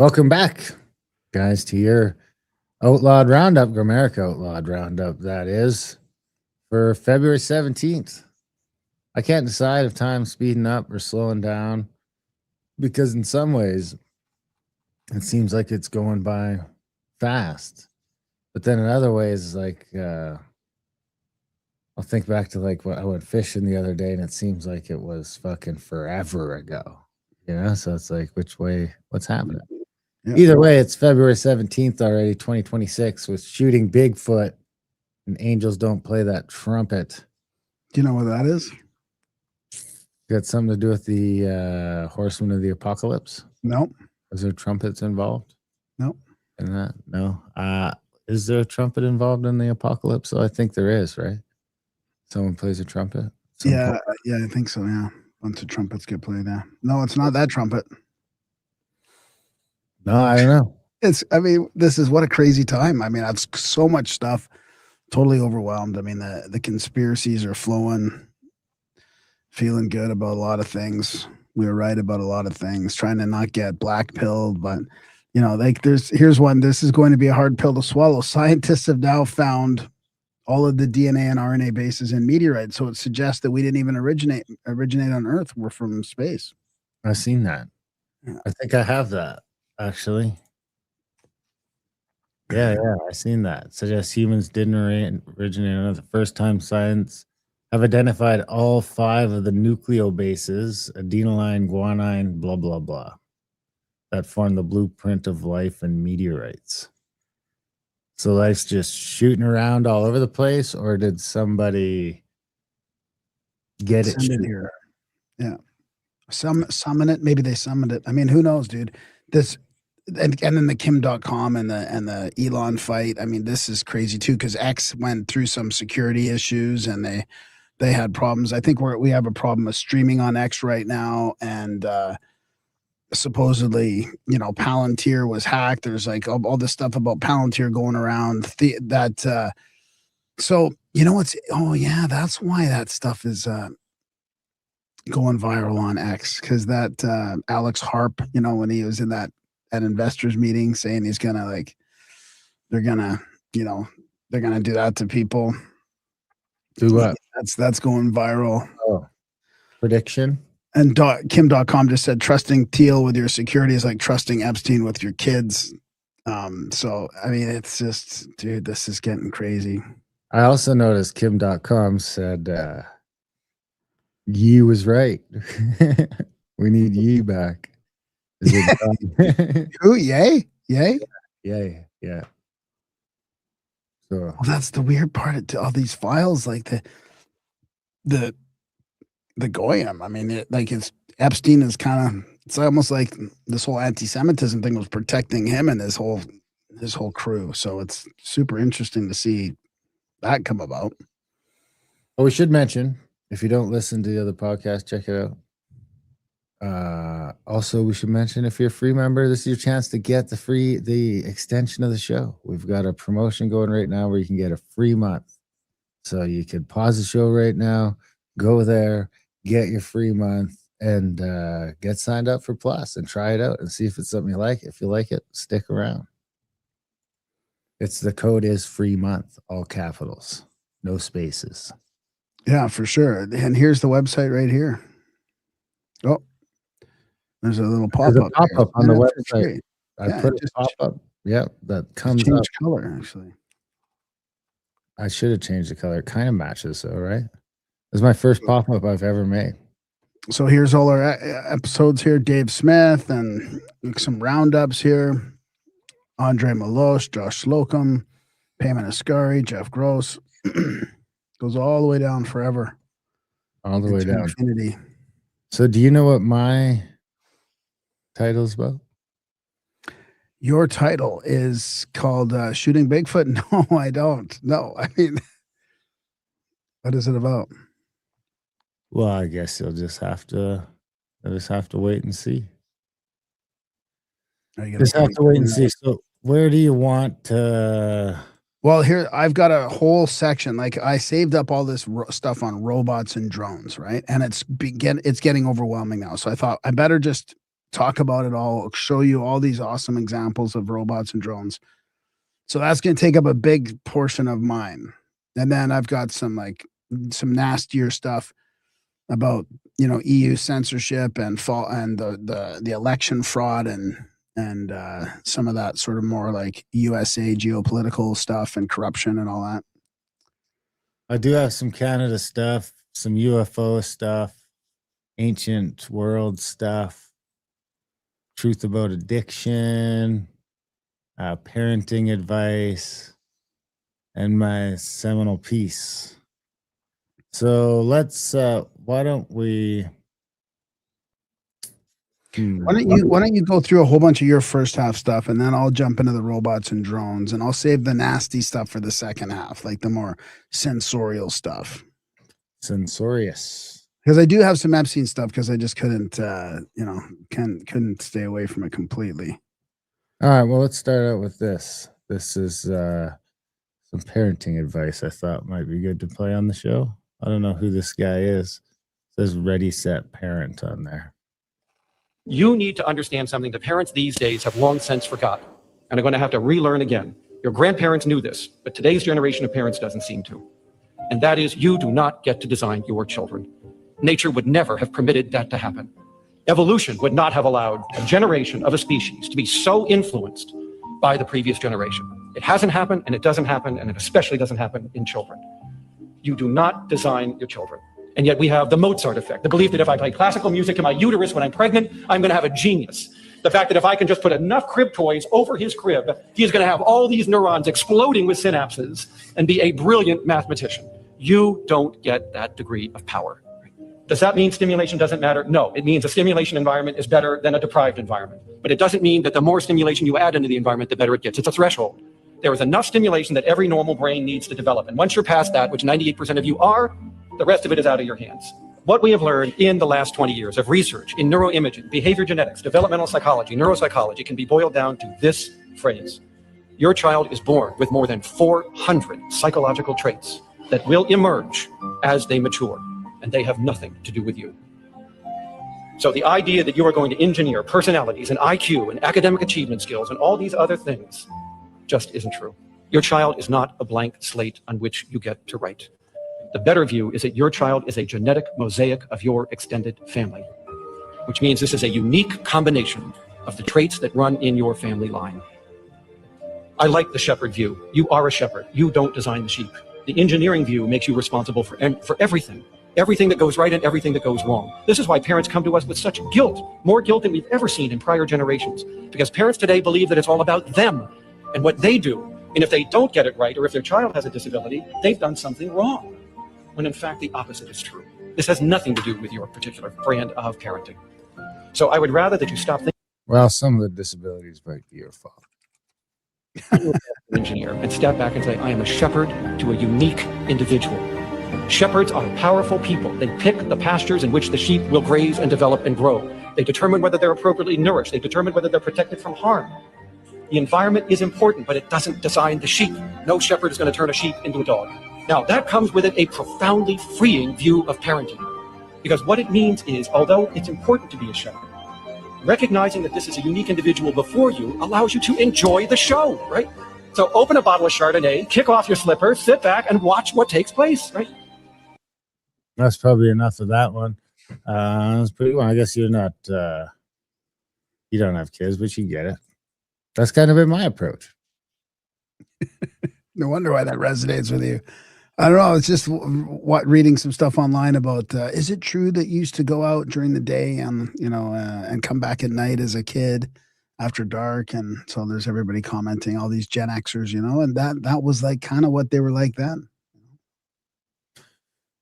Welcome back, guys, to your Outlawed Roundup, Gramerica Outlawed Roundup, that is, for February 17th. I can't decide if time's speeding up or slowing down because in some ways it seems like it's going by fast. But then in other ways, like, I'll think back to like when I went fishing the other day and it seems like it was fucking forever ago. So it's like, which way, what's happening? Yeah. Either way, it's February 17th already, 2026, with shooting Bigfoot and Angels Don't Play That Trumpet. Do you know what that is? Got something to do with the Horsemen of the Apocalypse? Nope. Is there trumpets involved? Nope. In that? No. Is there a trumpet involved in the apocalypse? Oh, I think there is, right? Someone plays a trumpet? Yeah, I think so, yeah. Bunch of trumpets get played there. No, it's not that trumpet. No, I don't know. This is what a crazy time. I've so much stuff, totally overwhelmed. The conspiracies are flowing, feeling good about a lot of things. We were right about a lot of things, trying to not get black pilled, but here's one. This is going to be a hard pill to swallow. Scientists have now found all of the DNA and RNA bases in meteorites, so it suggests that we didn't even originate on Earth. We're from space. I've seen that. Yeah. I think I have that. Actually, yeah, I've seen that. It suggests humans didn't originate on the first time science have identified all 5 of the nucleobases, adenine, guanine, blah, blah, blah, that form the blueprint of life in meteorites. So life's just shooting around all over the place, or did somebody get it here? Yeah. Summon it. Maybe they summoned it. Who knows, dude? This and then the Kim.com and the Elon fight. This is crazy too, because X went through some security issues and they had problems. I think we have a problem with streaming on X right now, and supposedly, Palantir was hacked. There's like all this stuff about Palantir going around. So that's why that stuff is going viral on X, because that Alex Harp, when he was in that investors meeting saying he's gonna they're gonna do that to people. Do what? That's going viral. Oh, prediction. And Kim.com just said trusting Thiel with your security is like trusting Epstein with your kids. It's just, dude, this is getting crazy. I also noticed Kim.com said Yi was right. We need Yi back. Who? Yay? Yeah. So that's the weird part of all these files, like the Goyim. It's Epstein is it's almost like this whole anti-Semitism thing was protecting him and his whole crew. So it's super interesting to see that come about. Well, we should mention, if you don't listen to the other podcast, check it out. Also, we should mention, if you're a free member, this is your chance to get the extension of the show. We've got a promotion going right now where you can get a free month. So you can pause the show right now, go there, get your free month, and get signed up for Plus and try it out and see if it's something you like. If you like it, stick around. The code is free month, all capitals, no spaces. Yeah, for sure. And here's the website right here. Oh, there's a little pop-up. Pop-up on the website. I put a pop-up. Yeah, that comes up. Color, actually. I should have changed the color. It kind of matches, though, right? This is my first pop-up I've ever made. So here's all our episodes here. Dave Smith and some roundups here. Andre Malosh, Josh Slocum, Payman Ascari, Jeff Gross. Goes all the way down forever. All the way down. Infinity. So do you know what my title's about? Your title is called Shooting Bigfoot? No, I don't. No, what is it about? Well, I guess you'll just have to wait and see. Just have to wait and see. So where do you want to? Well, here I've got a whole section. Like, I saved up all this stuff on robots and drones, right? And it's getting overwhelming now. So I thought I better just talk about it all, show you all these awesome examples of robots and drones. So that's going to take up a big portion of mine. And then I've got some nastier stuff about, EU censorship and the election fraud and some of that sort of more like USA geopolitical stuff and corruption and all that. I do have some Canada stuff, some UFO stuff, ancient world stuff, truth about addiction, parenting advice, and my seminal piece. So let's why don't we Why don't you go through a whole bunch of your first half stuff, and then I'll jump into the robots and drones, and I'll save the nasty stuff for the second half, like the more sensorial stuff. Censorious. Because I do have some Epstein stuff because I just couldn't couldn't stay away from it completely. All right, well, let's start out with this. This is some parenting advice I thought might be good to play on the show. I don't know who this guy is. It says Ready Set Parent on there. You need to understand something the parents these days have long since forgot and are going to have to relearn again. Your grandparents knew this, but today's generation of parents doesn't seem to. And that is, you do not get to design your children. Nature would never have permitted that to happen. Evolution would not have allowed a generation of a species to be so influenced by the previous generation. It hasn't happened, and it doesn't happen, and it especially doesn't happen in children. You do not design your children. And yet we have the Mozart effect, the belief that if I play classical music to my uterus when I'm pregnant, I'm going to have a genius. The fact that if I can just put enough crib toys over his crib, he's going to have all these neurons exploding with synapses and be a brilliant mathematician. You don't get that degree of power. Does that mean stimulation doesn't matter? No, it means a stimulation environment is better than a deprived environment. But it doesn't mean that the more stimulation you add into the environment, the better it gets. It's a threshold. There is enough stimulation that every normal brain needs to develop. And once you're past that, which 98% of you are, the rest of it is out of your hands. What we have learned in the last 20 years of research in neuroimaging, behavior genetics, developmental psychology, neuropsychology can be boiled down to this phrase. Your child is born with more than 400 psychological traits that will emerge as they mature, and they have nothing to do with you. So the idea that you are going to engineer personalities and IQ and academic achievement skills and all these other things just isn't true. Your child is not a blank slate on which you get to write. The better view is that your child is a genetic mosaic of your extended family, which means this is a unique combination of the traits that run in your family line. I like the shepherd view. You are a shepherd. You don't design the sheep. The engineering view makes you responsible for everything that goes right and everything that goes wrong. This is why parents come to us with such guilt, more guilt than we've ever seen in prior generations, because parents today believe that it's all about them and what they do. And if they don't get it right, or if their child has a disability, they've done something wrong, when in fact the opposite is true. This has nothing to do with your particular brand of parenting. So I would rather that you stop thinking. Well, some of the disabilities might be your fault. Engineer and step back and say, I am a shepherd to a unique individual. Shepherds are powerful people. They pick the pastures in which the sheep will graze and develop and grow. They determine whether they're appropriately nourished. They determine whether they're protected from harm. The environment is important, but it doesn't design the sheep. No shepherd is going to turn a sheep into a dog. Now, that comes with it a profoundly freeing view of parenting. Because what it means is, although it's important to be a shepherd, recognizing that this is a unique individual before you allows you to enjoy the show, right? So open a bottle of Chardonnay, kick off your slippers, sit back and watch what takes place, right? That's probably enough of that one. That's pretty well. I guess you're not, you don't have kids, but you get it. That's kind of been my approach. No wonder why that resonates with you. I don't know. It's just reading some stuff online about, is it true that you used to go out during the day and, and come back at night as a kid after dark? And so there's everybody commenting, all these Gen Xers, and that was like kind of what they were like then.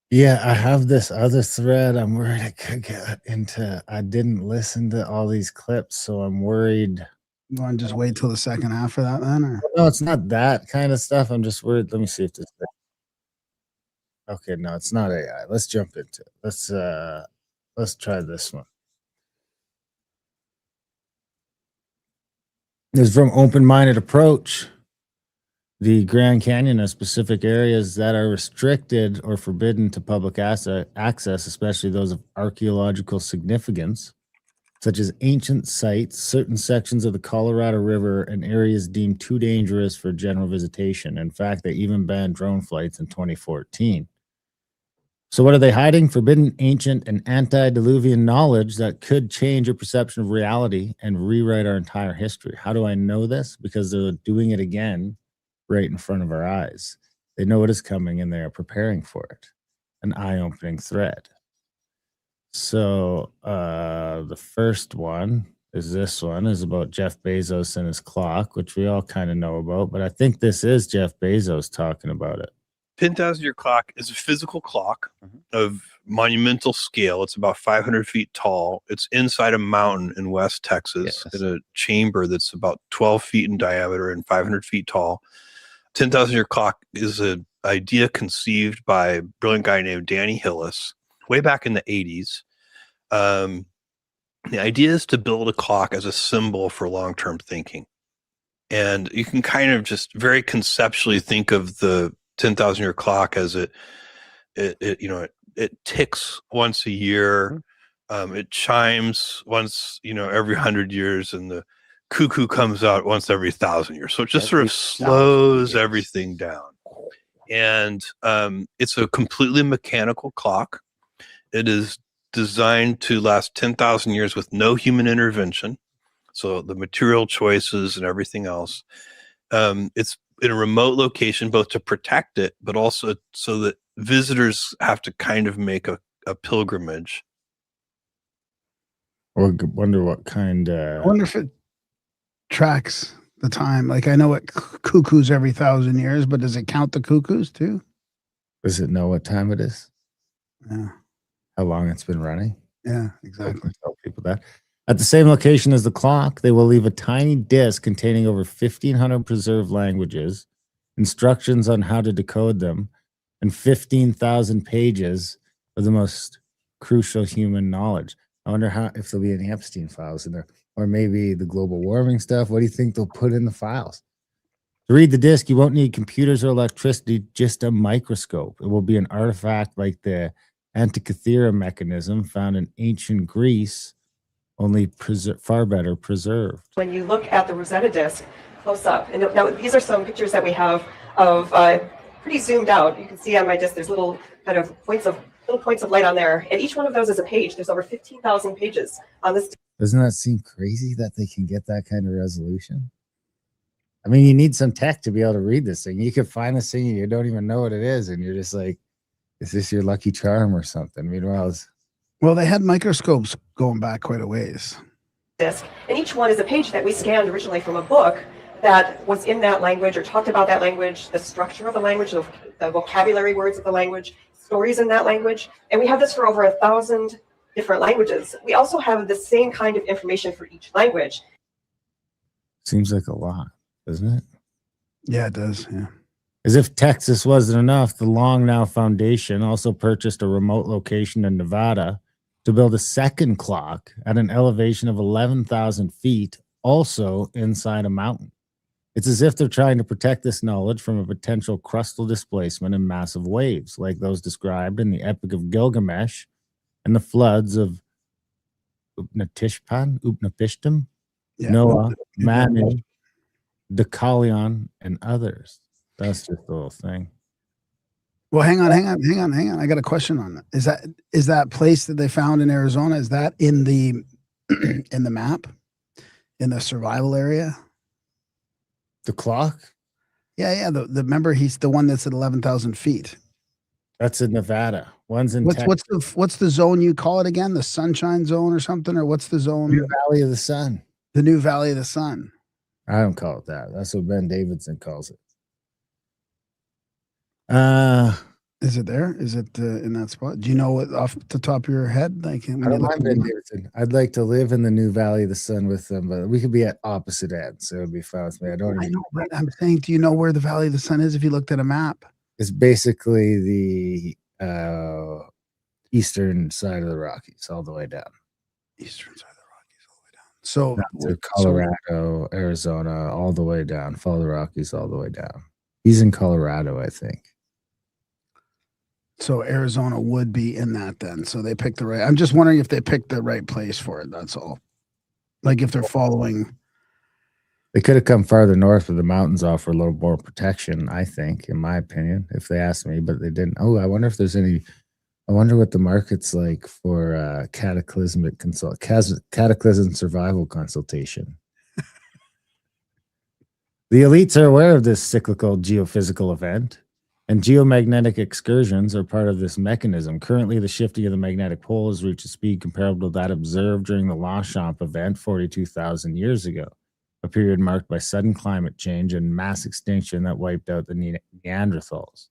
Yeah, I have this other thread. I'm worried I could get into. I didn't listen to all these clips, so I'm worried. You want to just wait till the second half for that then? Or? No, it's not that kind of stuff. I'm just worried. Let me see if this. Okay, no, it's not AI. Let's jump into it. Let's try this one. This is from Open-Minded Approach. The Grand Canyon and specific areas that are restricted or forbidden to public access, especially those of archaeological significance, such as ancient sites, certain sections of the Colorado River, and areas deemed too dangerous for general visitation. In fact, they even banned drone flights in 2014. So, what are they hiding? Forbidden, ancient, and antediluvian knowledge that could change your perception of reality and rewrite our entire history. How do I know this? Because they're doing it again right in front of our eyes. They know it is coming and they are preparing for it. An eye-opening thread. So the first one is this one is about Jeff Bezos and his clock, which we all kind of know about, but I think this is Jeff Bezos talking about it. 10,000 year clock is a physical clock of monumental scale. It's about 500 feet tall. It's inside a mountain in West Texas in a chamber that's about 12 feet in diameter and 500 feet tall. 10,000 year clock is an idea conceived by a brilliant guy named Danny Hillis way back in the 80s. The idea is to build a clock as a symbol for long-term thinking. And you can kind of just very conceptually think of the 10,000 year clock as it ticks once a year. It chimes once, every 100 years, and the cuckoo comes out once every 1,000 years. So it just sort of slows everything down. And it's a completely mechanical clock. It is designed to last 10,000 years with no human intervention. So the material choices and everything else. It's in a remote location, both to protect it, but also so that visitors have to kind of make a pilgrimage. Or wonder what kind. I wonder if it tracks the time. Like, I know it cuckoos every 1,000 years, but does it count the cuckoos too? Does it know what time it is? Yeah. How long it's been running? Yeah, exactly. Tell people that. At the same location as the clock, they will leave a tiny disc containing over 1,500 preserved languages, instructions on how to decode them, and 15,000 pages of the most crucial human knowledge. I wonder if there'll be any Epstein files in there, or maybe the global warming stuff. What do you think they'll put in the files? To read the disc, you won't need computers or electricity, just a microscope. It will be an artifact like the Antikythera mechanism found in ancient Greece, only far better preserved. When you look at the Rosetta disc close up, and now these are some pictures that we have of pretty zoomed out. You can see on my disc, there's little kind of points of light on there, and each one of those is a page. There's over 15,000 pages on this. Doesn't that seem crazy that they can get that kind of resolution? I mean, you need some tech to be able to read this thing. You could find this thing and you don't even know what it is, and you're just like, is this your lucky charm or something? Meanwhile, well, they had microscopes going back quite a ways. Disc, and each one is a page that we scanned originally from a book that was in that language or talked about that language, the structure of the language, the vocabulary words of the language, stories in that language. And we have this for over 1,000 different languages. We also have the same kind of information for each language. Seems like a lot, doesn't it? Yeah, it does. Yeah. As if Texas wasn't enough, the Long Now Foundation also purchased a remote location in Nevada to build a second clock at an elevation of 11,000 feet, also inside a mountain. It's as if they're trying to protect this knowledge from a potential crustal displacement and massive waves, like those described in the Epic of Gilgamesh and the floods of Upnapishtim, Noah, Manu, Deucalion, and others. That's just the little thing. Well, hang on. I got a question on that. Is that place that they found in Arizona? Is that in the in the map, in the survival area? The clock? Yeah. The remember, he's the one that's at 11,000 feet. That's in Nevada. One's in what's the zone you call it again? The Sunshine Zone or something? Or what's the zone? New Valley of the Sun. The New Valley of the Sun. I don't call it that. That's what Ben Davidson calls it. Is it there? Is it in that spot? Do you know what off the top of your head? Like, I don't mind Ben Davidson. I'd like to live in the New Valley of the Sun with them, but we could be at opposite ends, so it would be fine with me. I know, but I'm saying, do you know where the Valley of the Sun is if you looked at a map? It's basically the eastern side of the Rockies, all the way down. Eastern side of the Rockies, all the way down. So to Colorado, Arizona, all the way down. Follow the Rockies all the way down. He's in Colorado, I think. So Arizona would be in that then. So they picked the right. I'm just wondering if they picked the right place for it. That's all. Like if they're following. They could have come farther north with the mountains offer a little more protection, I think, in my opinion, if they asked me, but they didn't. Oh, I wonder if there's any. I wonder what the market's like for cataclysm survival consultation. The elites are aware of this cyclical geophysical event, and geomagnetic excursions are part of this mechanism. Currently, the shifting of the magnetic pole has reached a speed comparable to that observed during the Longchamp event 42,000 years ago, a period marked by sudden climate change and mass extinction that wiped out the Neanderthals.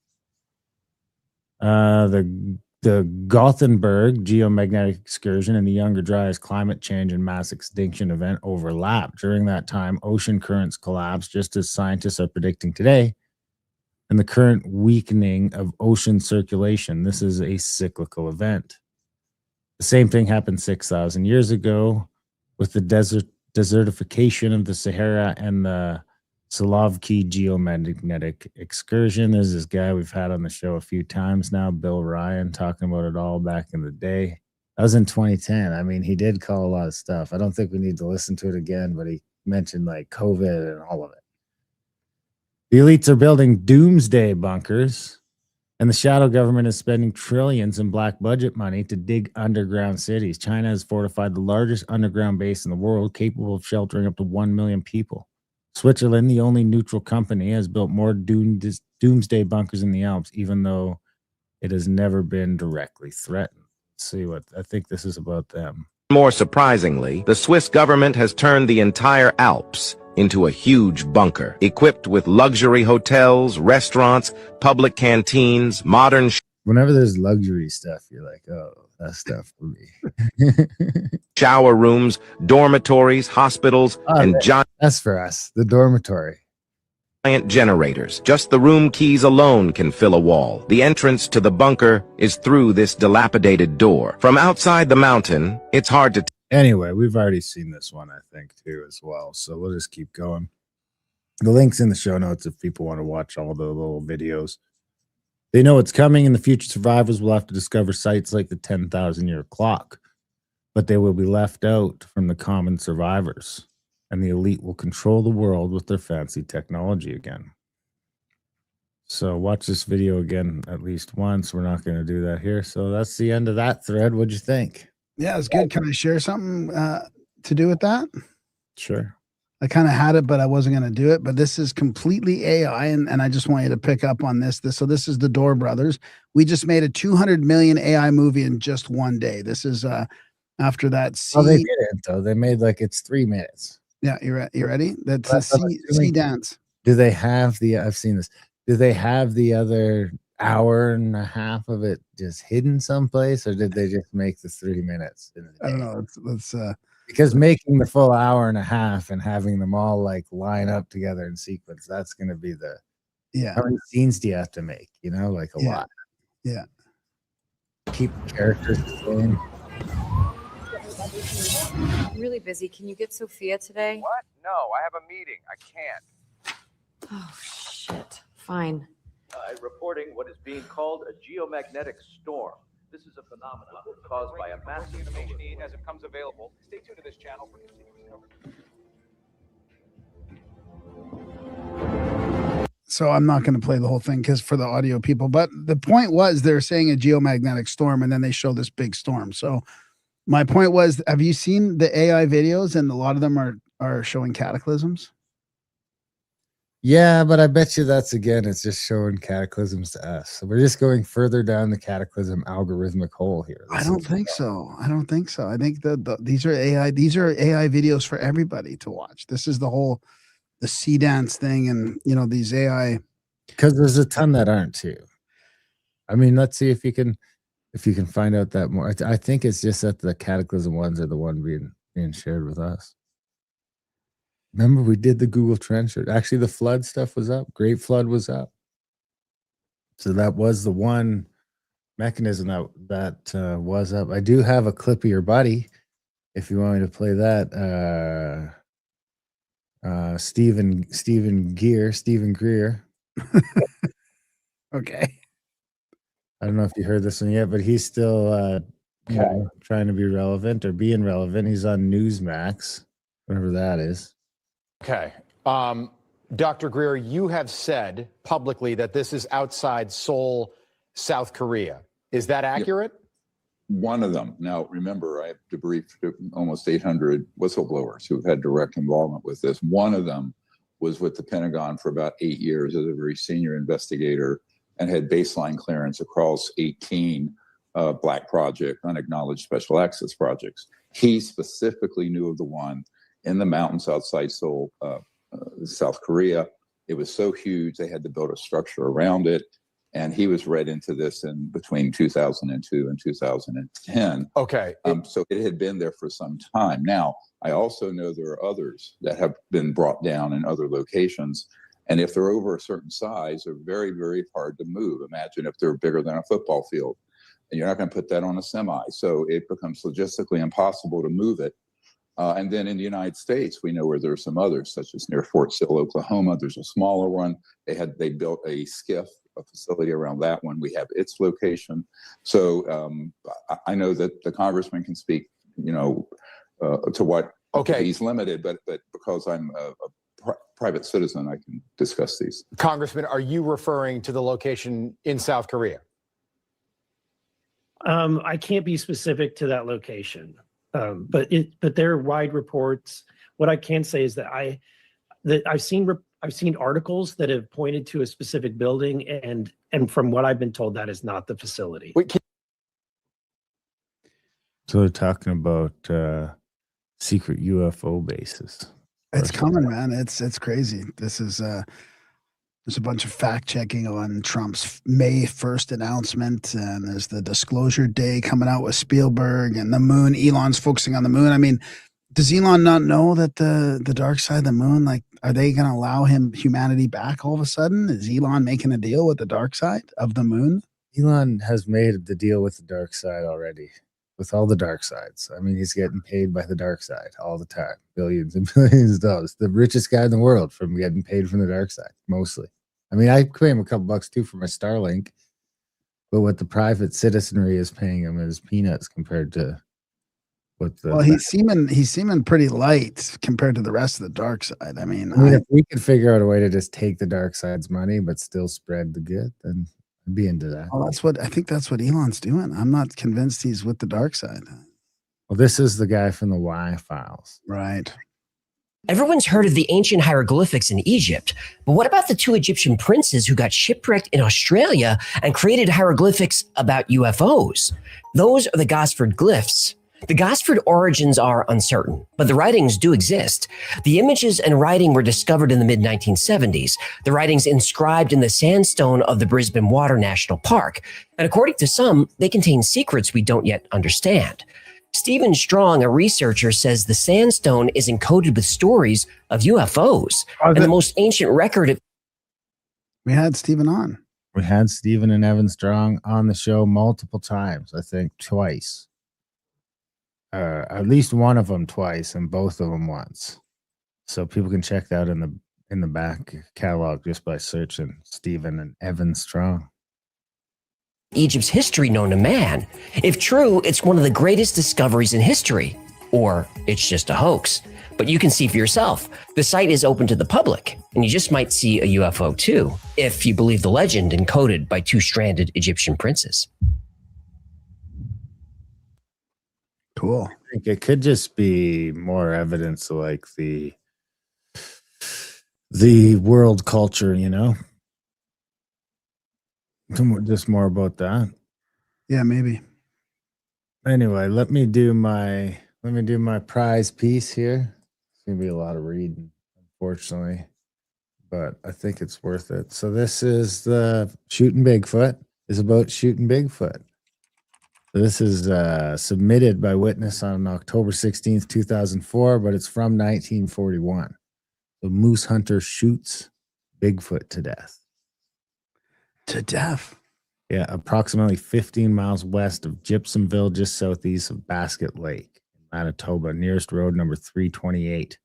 The Gothenburg geomagnetic excursion and the Younger Dryas climate change and mass extinction event overlapped. During that time, ocean currents collapsed, just as scientists are predicting today, and the current weakening of ocean circulation. This is a cyclical event. The same thing happened 6,000 years ago with the desertification of the Sahara and the Solovki geomagnetic excursion. There's this guy we've had on the show a few times now, Bill Ryan, talking about it all back in the day. That was in 2010. I mean, he did call a lot of stuff. I don't think we need to listen to it again, but he mentioned like COVID and all of it. The elites are building doomsday bunkers, and the shadow government is spending trillions in black budget money to dig underground cities. China has fortified the largest underground base in the world, capable of sheltering up to 1 million people. Switzerland, the only neutral company, has built more doomsday bunkers in the Alps, even though it has never been directly threatened. Let's see what I think this is about them. More surprisingly, the Swiss government has turned the entire Alps into a huge bunker, equipped with luxury hotels, restaurants, public canteens, modern Whenever there's luxury stuff, you're like, oh, that's stuff for me. shower rooms, dormitories, hospitals, and that's for us, the dormitory. Giant generators. Just the room keys alone can fill a wall. The entrance to the bunker is through this dilapidated door. From outside the mountain, it's hard to Anyway, we've already seen this one, I think, too, as well. So we'll just keep going. The link's in the show notes if people want to watch all the little videos. They know it's coming, and the future survivors will have to discover sites like the 10,000-year clock, but they will be left out from the common survivors, and the elite will control the world with their fancy technology again. So watch this video again at least once. We're not going to do that here. So that's the end of that thread. What'd you think? Yeah, it's good. Can I share something to do with that? Sure. I kind of had it, but I wasn't going to do it. But this is completely AI, and I just want you to pick up on this. So this is the Door Brothers. We just made a 200 million AI movie in just one day. This is after that. Oh, they didn't, though. They made like it's 3 minutes. Yeah, you ready? That's a sea dance. Do they have the? I've seen this. Do they have the other hour and a half of it just hidden someplace, or did they just make the 3 minutes? I don't know. Let's because making the full hour and a half and having them all like line up together in sequence, that's going to be the how many scenes do you have to make? You know, like a lot. Yeah. Keep the characters the same. I'm really busy. Can you get Sophia today? What? No, I have a meeting. I can't. Oh, shit. Fine. Reporting what is being called a geomagnetic storm. This is a phenomenon caused by a massive information as it comes available. Stay tuned to this channel for continuing coverage. So I'm not going to play the whole thing because for the audio people, but the point was they're saying a geomagnetic storm, and then they show this big storm. So my point was, have you seen the AI videos? And a lot of them are showing cataclysms. Yeah, but I bet you that's it's just showing cataclysms to us. So we're just going further down the cataclysm algorithmic hole here. I don't think so. I think that these are AI. These are AI videos for everybody to watch. This is the sea dance thing, and these AI. Because there's a ton that aren't too. I mean, let's see if you can find out that more. I think it's just that the cataclysm ones are the one being shared with us. Remember, we did the Google Trend search. Actually, the flood stuff was up. Great Flood was up. So that was the one mechanism that was up. I do have a clip of your buddy, if you want me to play that. Stephen Greer. Okay. I don't know if you heard this one yet, but he's still trying to be relevant or being relevant. He's on Newsmax. whatever that is. Okay. Dr. Greer, you have said publicly that this is outside Seoul, South Korea. Is that accurate? One of them. Now, remember, I have debriefed almost 800 whistleblowers who've had direct involvement with this. One of them was with the Pentagon for about 8 years as a very senior investigator and had baseline clearance across 18 black project, unacknowledged special access projects. He specifically knew of the one in the mountains outside Seoul, South Korea. It was so huge, they had to build a structure around it. And he was read into this in between 2002 and 2010. Okay. So it had been there for some time. Now, I also know there are others that have been brought down in other locations. And if they're over a certain size, they're very, very hard to move. Imagine if they're bigger than a football field. And you're not going to put that on a semi. So it becomes logistically impossible to move it. And then in the United States, we know where there are some others, such as near Fort Sill, Oklahoma. There's a smaller one. They built a skiff, a facility around that one. We have its location. So I know that the congressman can speak, to what he's limited, but because I'm a private citizen, I can discuss these. Congressman, are you referring to the location in South Korea? I can't be specific to that location. But there are wide reports. What I can say is that I've seen articles that have pointed to a specific building, and from what I've been told, that is not the facility. So they're talking about secret UFO bases. It's coming, man. It's crazy. This is there's a bunch of fact checking on Trump's May 1st announcement, and there's the disclosure day coming out with Spielberg and the moon. Elon's focusing on the moon. I mean, does Elon not know that the dark side of the moon, like, are they going to allow humanity back all of a sudden? Is Elon making a deal with the dark side of the moon? Elon has made the deal with the dark side already, with all the dark sides. I mean, he's getting paid by the dark side all the time, billions and billions of dollars. The richest guy in the world from getting paid from the dark side, mostly. I mean, I pay him a couple bucks too for my Starlink, but what the private citizenry is paying him is peanuts compared to what the. Well, he's seeming pretty light compared to the rest of the dark side. I mean, if we could figure out a way to just take the dark side's money but still spread the good, then I'd be into that. Well, I think that's what Elon's doing. I'm not convinced he's with the dark side. Well, this is the guy from the Y Files, right? Everyone's heard of the ancient hieroglyphics in Egypt, but what about the two Egyptian princes who got shipwrecked in Australia and created hieroglyphics about UFOs? Those are the Gosford glyphs. The Gosford origins are uncertain, but the writings do exist. The images and writing were discovered in the mid-1970s, the writings inscribed in the sandstone of the Brisbane Water National Park, and according to some, they contain secrets we don't yet understand. Stephen Strong, a researcher, says the sandstone is encoded with stories of UFOs. And the most ancient record. We had Stephen on. We had Stephen and Evan Strong on the show multiple times, I think twice. At least one of them twice and both of them once. So people can check that in the back catalog just by searching Stephen and Evan Strong. Egypt's history known to man. If true, it's one of the greatest discoveries in history. Or it's just a hoax. But you can see for yourself. The site is open to the public, and you just might see a UFO too, if you believe the legend encoded by two stranded Egyptian princes. Cool. I think it could just be more evidence of like the world culture, Just more about that. Yeah, maybe. Anyway, let me do my prize piece here. It's gonna be a lot of reading, unfortunately, but I think it's worth it. So this is the Shooting Bigfoot. Is about shooting Bigfoot. So this is submitted by witness on October 16th, 2004, but it's from 1941. The moose hunter shoots Bigfoot to death. To death. Yeah, approximately 15 miles west of Gypsumville, just southeast of Basket Lake, Manitoba, nearest road number 328.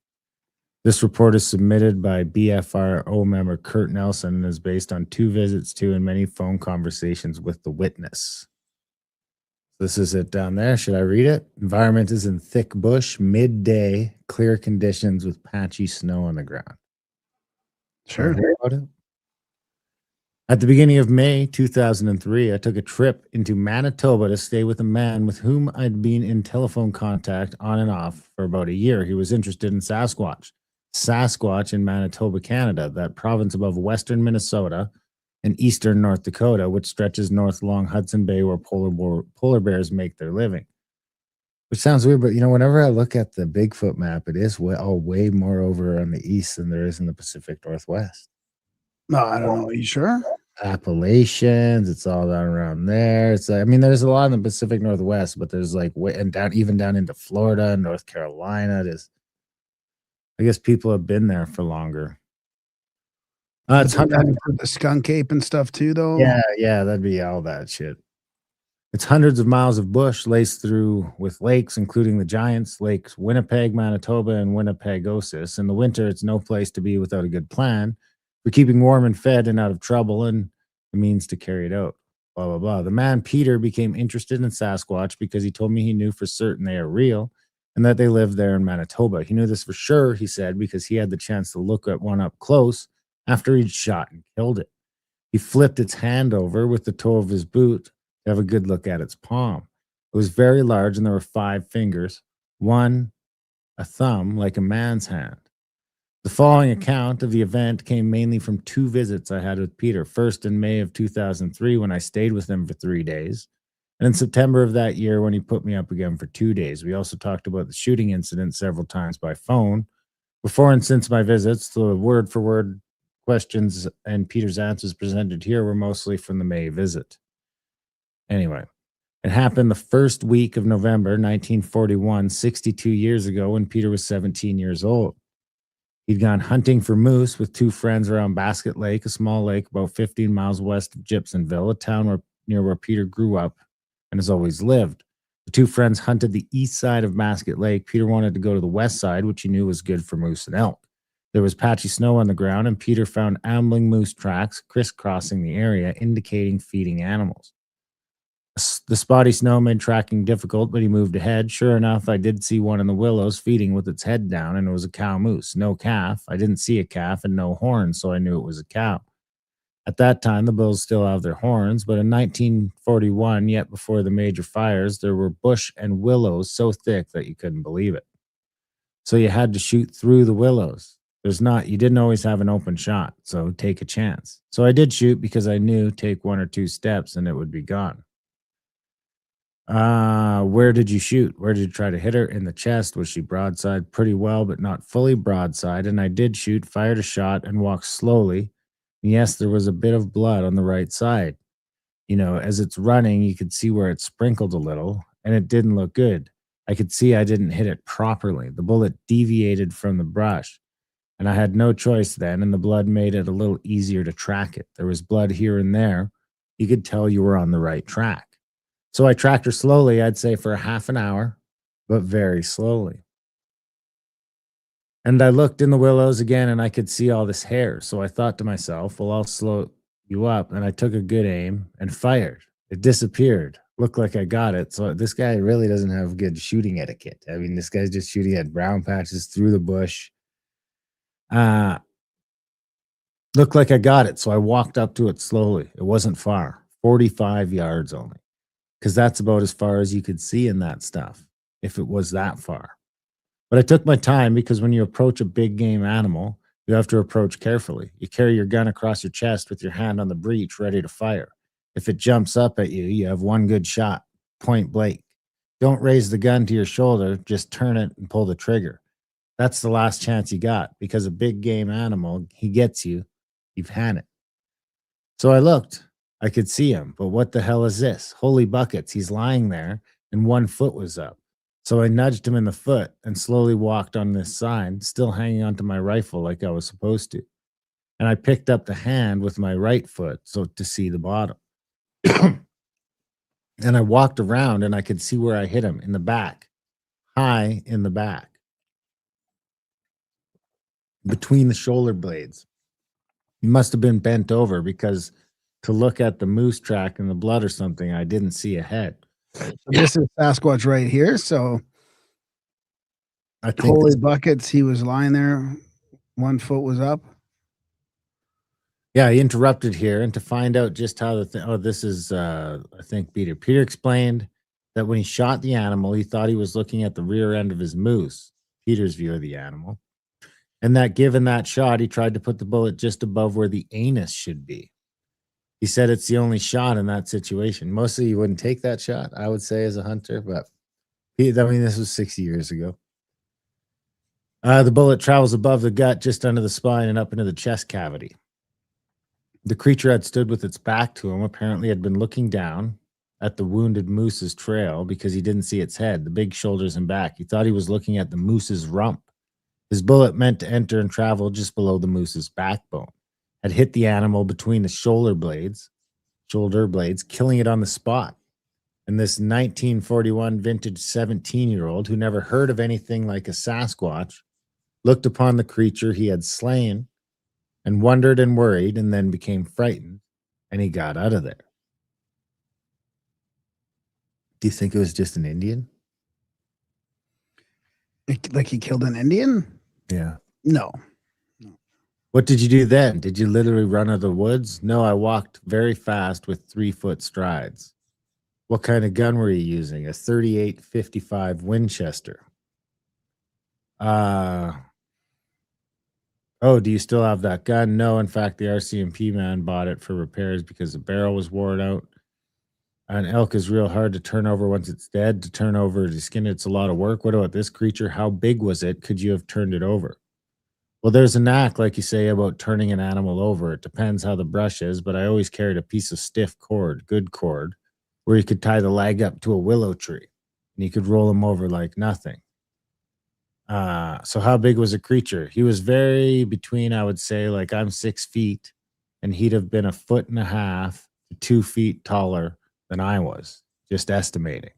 This report is submitted by BFRO member Kurt Nelson and is based on 2 visits to and many phone conversations with the witness. This is it down there. Should I read it? Environment is in thick bush, midday, clear conditions with patchy snow on the ground. Sure. Hear about it? At the beginning of May 2003, I took a trip into Manitoba to stay with a man with whom I'd been in telephone contact on and off for about a year. He was interested in Sasquatch. Sasquatch in Manitoba, Canada, that province above western Minnesota and eastern North Dakota, which stretches north along Hudson Bay where polar bears make their living. Which sounds weird, but whenever I look at the Bigfoot map, it is way more over on the east than there is in the Pacific Northwest. No, I don't know. Are you sure? Appalachians, it's all down around there. It's there's a lot in the Pacific Northwest, but there's even down into Florida and North Carolina. I guess people have been there for longer. It's the skunk ape and stuff too, though. Yeah, that'd be all that shit. It's hundreds of miles of bush laced through with lakes, including the Giants, Lakes Winnipeg, Manitoba, and Winnipegosis. In the winter, it's no place to be without a good plan for keeping warm and fed and out of trouble and the means to carry it out. Blah, blah, blah. The man, Peter, became interested in Sasquatch because he told me he knew for certain they are real and that they live there in Manitoba. He knew this for sure, he said, because he had the chance to look at one up close after he'd shot and killed it. He flipped its hand over with the toe of his boot to have a good look at its palm. It was very large and there were 5 fingers, one a thumb like a man's hand. The following account of the event came mainly from 2 visits I had with Peter. First in May of 2003 when I stayed with him for 3 days, and in September of that year when he put me up again for 2 days. We also talked about the shooting incident several times by phone. Before and since my visits, the word-for-word questions and Peter's answers presented here were mostly from the May visit. Anyway, it happened the first week of November 1941, 62 years ago, when Peter was 17 years old. He'd gone hunting for moose with 2 friends around Basket Lake, a small lake about 15 miles west of Gibsonville, a town near where Peter grew up and has always lived. The 2 friends hunted the east side of Basket Lake. Peter wanted to go to the west side, which he knew was good for moose and elk. There was patchy snow on the ground, and Peter found ambling moose tracks crisscrossing the area, indicating feeding animals. The spotty snow made tracking difficult, but he moved ahead. Sure enough, I did see one in the willows feeding with its head down, and it was a cow moose. No calf. I didn't see a calf and no horns, so I knew it was a cow. At that time, the bulls still have their horns, but in 1941, yet before the major fires, there were bush and willows so thick that you couldn't believe it. So you had to shoot through the willows. You didn't always have an open shot, so take a chance. So I did shoot because I knew take 1 or 2 steps and it would be gone. Where did you shoot? Where did you try to hit her? In the chest. Was she broadside? Pretty well, but not fully broadside. And I did shoot, fired a shot, and walked slowly. And yes, there was a bit of blood on the right side. As it's running, you could see where it sprinkled a little, and it didn't look good. I could see I didn't hit it properly. The bullet deviated from the brush, and I had no choice then, and the blood made it a little easier to track it. There was blood here and there. You could tell you were on the right track. So I tracked her slowly, I'd say for half an hour, but very slowly. And I looked in the willows again and I could see all this hair. So I thought to myself, well, I'll slow you up. And I took a good aim and fired. It disappeared. Looked like I got it. So this guy really doesn't have good shooting etiquette. I mean, this guy's just shooting at brown patches through the bush. Looked like I got it. So I walked up to it slowly. It wasn't far, 45 yards only. Because that's about as far as you could see in that stuff, if it was that far. But I took my time because when you approach a big game animal, you have to approach carefully. You carry your gun across your chest with your hand on the breech, ready to fire. If it jumps up at you, you have one good shot, point blank. Don't raise the gun to your shoulder, just turn it and pull the trigger. That's the last chance you got, because a big game animal, he gets you, you've had it. So I looked. I could see him, but what the hell is this? Holy buckets, he's lying there and 1 foot was up. So I nudged him in the foot and slowly walked on this side, still hanging onto my rifle like I was supposed to. And I picked up the hand with my right foot so to see the bottom. And I walked around and I could see where I hit him in the back, high in the back, between the shoulder blades. He must have been bent over because to look at the moose track and the blood or something, I didn't see a head. So this is Sasquatch right here. So I think holy buckets, he was lying there. 1 foot was up. Yeah, he interrupted here, and to find out just how the thing. Oh, this is I think Peter. Peter explained that when he shot the animal, he thought he was looking at the rear end of his moose. Peter's view of the animal, and that given that shot, he tried to put the bullet just above where the anus should be. He said it's the only shot in that situation. Mostly, you wouldn't take that shot, I would say, as a hunter, but this was 60 years ago. The bullet travels above the gut, just under the spine, and up into the chest cavity. The creature had stood with its back to him, apparently had been looking down at the wounded moose's trail because he didn't see its head, the big shoulders and back. He thought he was looking at the moose's rump. His bullet meant to enter and travel just below the moose's backbone, had hit the animal between the shoulder blades, killing it on the spot. And this 1941 vintage 17-year-old who never heard of anything like a Sasquatch looked upon the creature he had slain and wondered and worried, and then became frightened, and he got out of there. Do you think it was just an Indian? Like he killed an Indian? Yeah. No. What did you do then? Did you literally run out of the woods? No, I walked very fast with 3-foot strides. What kind of gun were you using? A 38-55 Winchester. Oh, do you still have that gun? No, in fact, the RCMP man bought it for repairs because the barrel was worn out. An elk is real hard to turn over once it's dead. To turn over to skin it's a lot of work. What about this creature? How big was it? Could you have turned it over? Well, there's a knack, like you say, about turning an animal over. It depends how the brush is, but I always carried a piece of stiff cord, good cord, where you could tie the leg up to a willow tree, and you could roll him over like nothing. So how big was the creature? He was very between, I would say, like I'm 6 feet, and he'd have been 1.5 to 2 feet taller than I was, just estimating.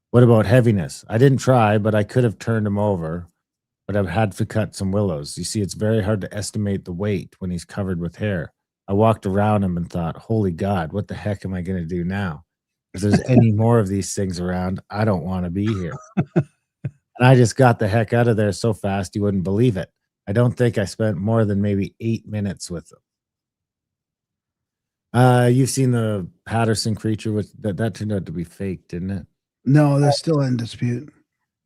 What about heaviness? I didn't try, but I could have turned him over, but I've had to cut some willows. You see, it's very hard to estimate the weight when he's covered with hair. I walked around him and thought, holy God, what the heck am I going to do now? If there's any more of these things around, I don't want to be here. And I just got the heck out of there so fast you wouldn't believe it. I don't think I spent more than maybe 8 minutes with them. You've seen the Patterson creature, which that turned out to be fake, didn't it? No, they're still in dispute.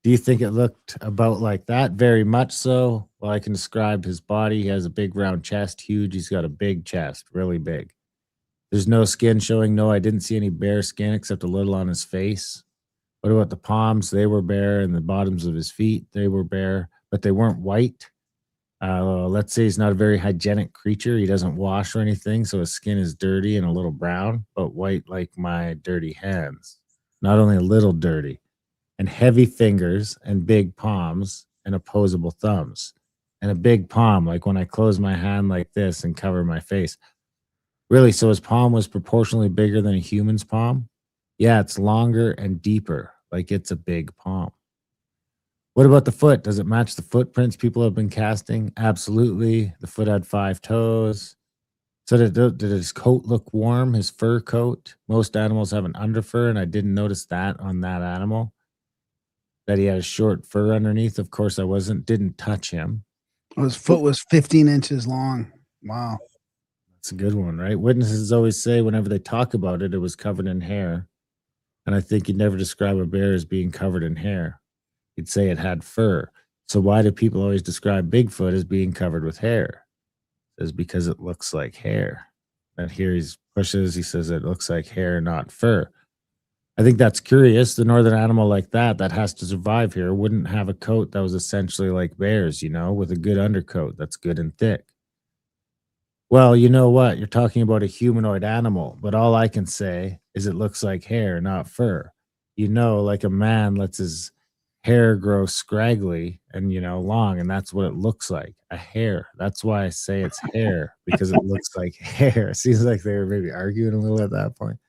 Do you think it looked about like that? Very much so. Well, I can describe his body. He has a big round chest, huge. He's got a big chest, really big. There's no skin showing. No, I didn't see any bare skin except a little on his face. What about the palms? They were bare, and the bottoms of his feet, they were bare, but they weren't white. Let's say he's not a very hygienic creature. He doesn't wash or anything, so his skin is dirty and a little brown, but white like my dirty hands. Not only a little dirty, and heavy fingers and big palms and opposable thumbs. And a big palm, like when I close my hand like this and cover my face. Really, so his palm was proportionally bigger than a human's palm? Yeah, it's longer and deeper, like it's a big palm. What about the foot? Does it match the footprints people have been casting? Absolutely. The foot had 5 toes. So did his coat look warm, his fur coat? Most animals have an underfur, and I didn't notice that on that animal, that he had a short fur underneath. Of course, didn't touch him. His foot was 15 inches long. Wow. That's a good one, right? Witnesses always say whenever they talk about it, it was covered in hair. And I think you'd never describe a bear as being covered in hair. You'd say it had fur. So why do people always describe Bigfoot as being covered with hair? It says because it looks like hair. And here he says it looks like hair, not fur. I think that's curious. The northern animal like that has to survive here wouldn't have a coat that was essentially like bears, with a good undercoat that's good and thick. Well, you know what? You're talking about a humanoid animal, but all I can say is it looks like hair, not fur. Like a man lets his hair grow scraggly and, long, and that's what it looks like, a hair. That's why I say it's hair, because it looks like hair. It seems like they were maybe arguing a little at that point.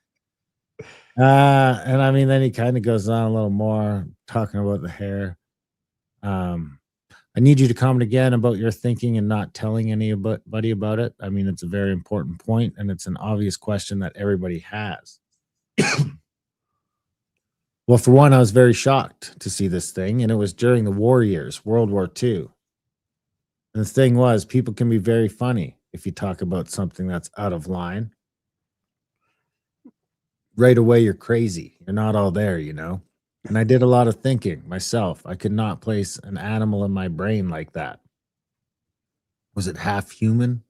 And I mean, then he kind of goes on a little more talking about the hair. I need you to comment again about your thinking and not telling anybody about it. I mean, it's a very important point, and it's an obvious question that everybody has. Well, for one, I was very shocked to see this thing, and it was during the war years, World War II. And the thing was, people can be very funny if you talk about something that's out of line. Right away, you're crazy. You're not all there, you know? And I did a lot of thinking myself. I could not place an animal in my brain like that. Was it half human,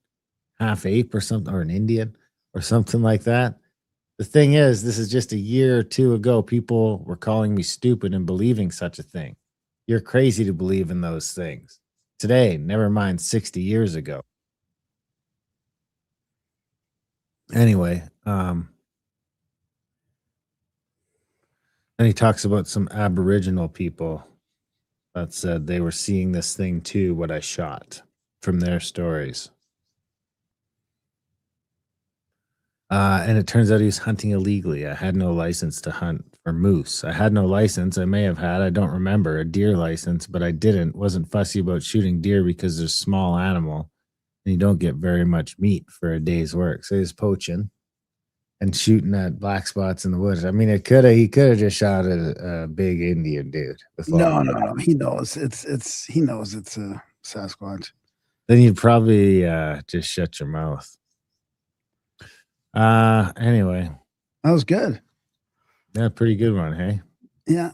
half ape, or something, or an Indian, or something like that? The thing is, this is just a year or two ago. People were calling me stupid and believing such a thing. You're crazy to believe in those things. Today, never mind 60 years ago. Anyway, and he talks about some Aboriginal people that said they were seeing this thing too, what I shot, from their stories. And it turns out he was hunting illegally. I had no license to hunt for moose. I had no license. I may have had, I don't remember, a deer license, but I didn't. Wasn't fussy about shooting deer because they're a small animal and you don't get very much meat for a day's work. So he was poaching and shooting at black spots in the woods. I mean, he could have just shot a big Indian dude. With No. He knows he knows it's a Sasquatch. Then you'd probably just shut your mouth. Anyway, that was good. Yeah, pretty good one, hey? Yeah,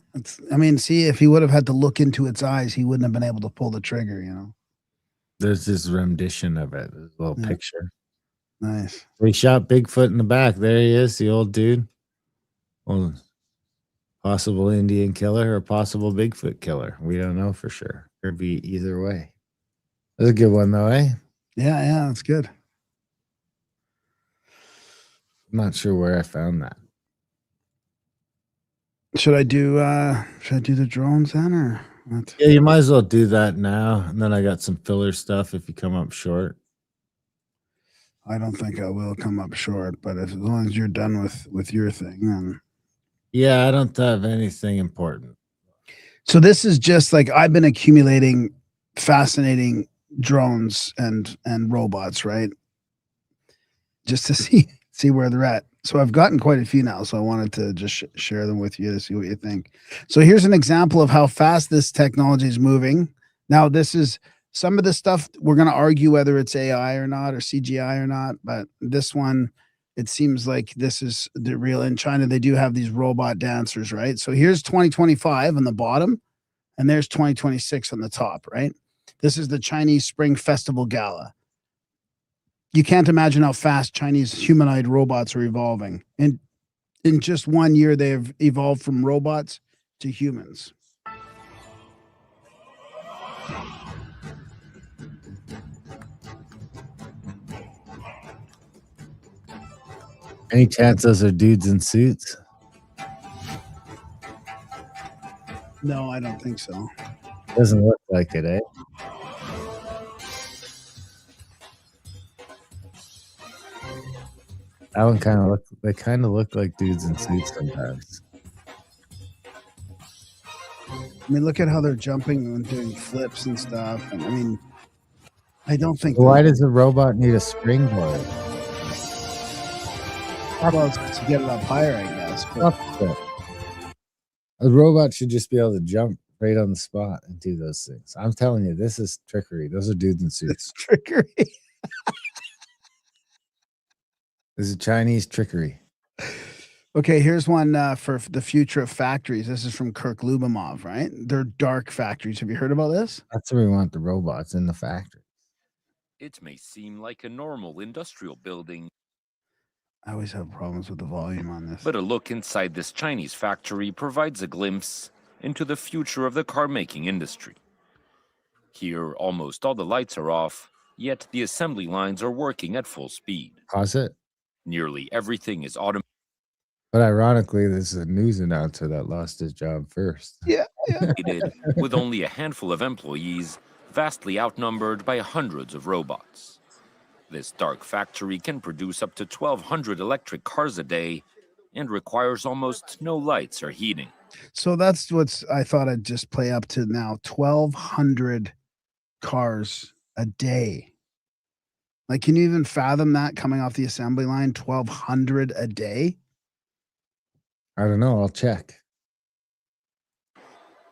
I mean, see, if he would have had to look into its eyes, he wouldn't have been able to pull the trigger, you know. There's this rendition of it, this little picture. Nice. We shot Bigfoot in the back. There he is, the old dude. Well, possible Indian killer or possible Bigfoot killer. We don't know for sure. Could be either way. That's a good one, though, eh? Yeah, that's good. I'm not sure where I found that. Should I do the drones then, or what? Yeah, you might as well do that now. And then I got some filler stuff if you come up short. I don't think I will come up short, but as long as you're done with your thing, then yeah, I don't have anything important. So this is just like I've been accumulating fascinating drones and robots, right? Just to see where they're at. So I've gotten quite a few now, so I wanted to just share them with you to see what you think. So here's an example of how fast this technology is moving. Now, this is some of the stuff we're going to argue whether it's AI or not or CGI or not, but this one, it seems like this is the real. In China, they do have these robot dancers, right? So here's 2025 on the bottom, and there's 2026 on the top, right? This is the Chinese Spring Festival Gala. You can't imagine how fast Chinese humanoid robots are evolving. And in just 1 year, they have evolved from robots to humans. Any chance those are dudes in suits? No, I don't think so. Doesn't look like it, eh? That one they kind of look like dudes in suits sometimes. I mean, look at how they're jumping and doing flips and stuff. And I mean, I don't think. Why does a robot need a springboard? Well, it's to get it up higher, I guess. But a robot should just be able to jump right on the spot and do those things. I'm telling you, this is trickery. Those are dudes in suits. Trickery. This is Chinese trickery. Okay, here's one for the future of factories. This is from Kirk Lubimov, right? They're dark factories. Have you heard about this? That's where we want the robots in the factory. It may seem like a normal industrial building. I always have problems with the volume on this. But a look inside this Chinese factory provides a glimpse into the future of the car-making industry. Here, almost all the lights are off, yet the assembly lines are working at full speed. Pause it. Nearly everything is automated. But ironically, this is a news announcer that lost his job first. Yeah. With only a handful of employees, vastly outnumbered by hundreds of robots. This dark factory can produce up to 1,200 electric cars a day and requires almost no lights or heating. So that's what's I thought I'd just play up to now. 1,200 cars a day. Like, can you even fathom that coming off the assembly line? 1,200 a day? I don't know. I'll check.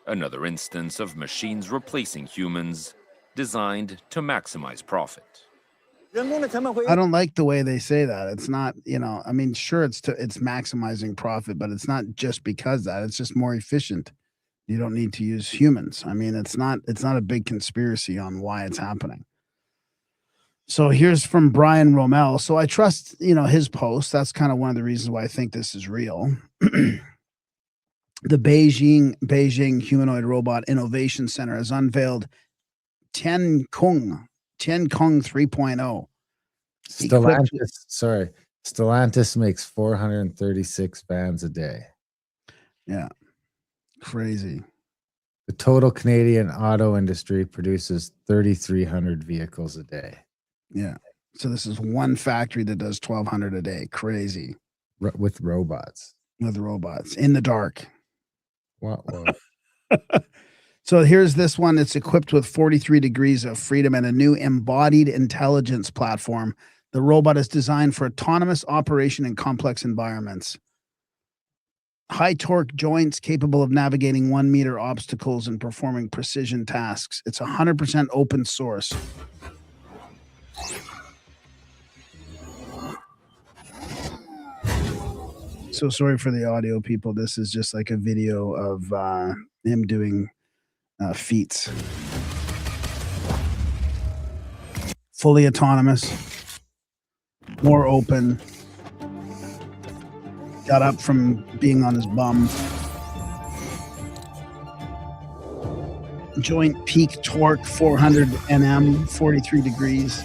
Another instance of machines replacing humans, designed to maximize profit. I don't like the way they say that. It's not, I mean, sure, it's maximizing profit, but it's not just because that. It's just more efficient. You don't need to use humans. I mean, it's not a big conspiracy on why it's happening. So here's from Brian Rommel. So I trust, his post. That's kind of one of the reasons why I think this is real. The Beijing Humanoid Robot Innovation Center has unveiled Tiankong 3.0. Stellantis makes 436 vans a day. Yeah. Crazy. The total Canadian auto industry produces 3,300 vehicles a day. Yeah. So this is one factory that does 1,200 a day. Crazy. With robots. With robots in the dark. Wow. So here's this one. It's equipped with 43 degrees of freedom and a new embodied intelligence platform. The robot is designed for autonomous operation in complex environments. High torque joints capable of navigating 1 meter obstacles and performing precision tasks. It's 100% open source. So sorry for the audio, people. This is just like a video of him doing feats. Fully autonomous, more open. Got up from being on his bum. Joint peak torque 400 Nm, 43 degrees.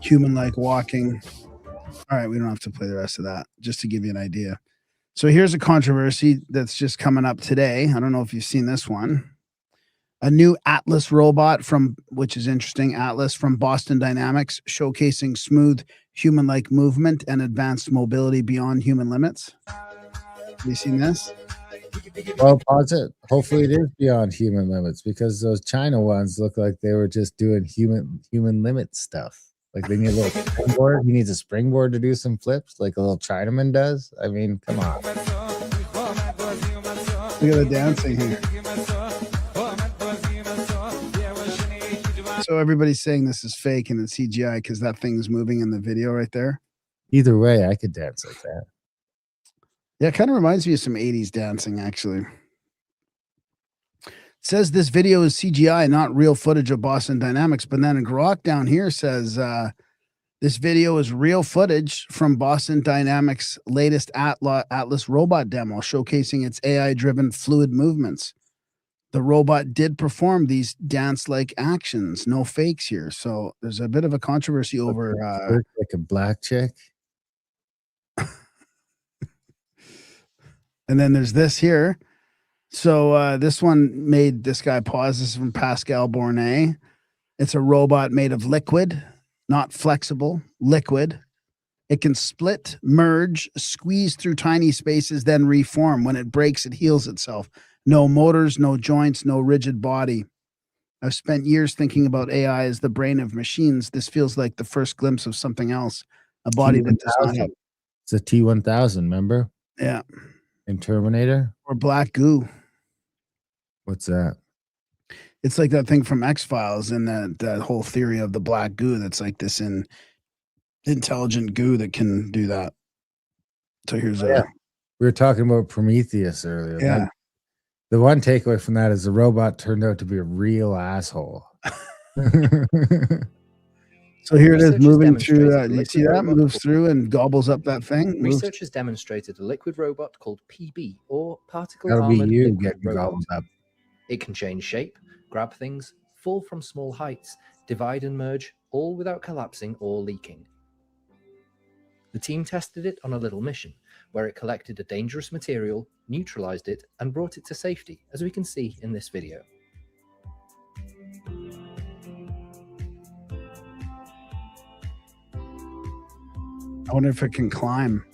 Human-like walking. All right, we don't have to play the rest of that, just to give you an idea. So here's a controversy that's just coming up today. I don't know if you've seen this one. A new Atlas robot which is interesting, Atlas from Boston Dynamics, showcasing smooth human-like movement and advanced mobility beyond human limits. Have you seen this? Well, pause it. Hopefully it is beyond human limits, because those China ones look like they were just doing human limit stuff. Like they need a little springboard. He needs a springboard to do some flips like a little Chinaman does. I mean, come on. Look at the dancing here. So everybody's saying this is fake and it's CGI because that thing is moving in the video right there. Either way, I could dance like that. Yeah, it kind of reminds me of some 80s dancing, actually. It says this video is CGI, not real footage of Boston Dynamics. But then Grok down here says this video is real footage from Boston Dynamics' latest Atlas robot demo, showcasing its AI-driven fluid movements. The robot did perform these dance-like actions. No fakes here. So there's a bit of a controversy over like a black chick. And then there's this here. So this one made this guy pause. This is from Pascal Bornet. It's a robot made of liquid, not flexible, liquid. It can split, merge, squeeze through tiny spaces, then reform. When it breaks, it heals itself. No motors, no joints, no rigid body. I've spent years thinking about AI as the brain of machines. This feels like the first glimpse of something else, a body that does not have. It's a T-1000, remember? Yeah. In Terminator? Or black goo. What's that? It's like that thing from X-Files and that whole theory of the black goo that's like this intelligent goo that can do that. So here's we were talking about Prometheus earlier. Yeah. The one takeaway from that is the robot turned out to be a real asshole. So here it is moving through that. You see that? Moves through and gobbles up that thing. Researchers demonstrated a liquid robot called PB, or particle That'll be armored you liquid getting robot. gobbled up. It can change shape, grab things, fall from small heights, divide and merge, all without collapsing or leaking. The team tested it on a little mission, where it collected a dangerous material, neutralized it, and brought it to safety, as we can see in this video. I wonder if it can climb.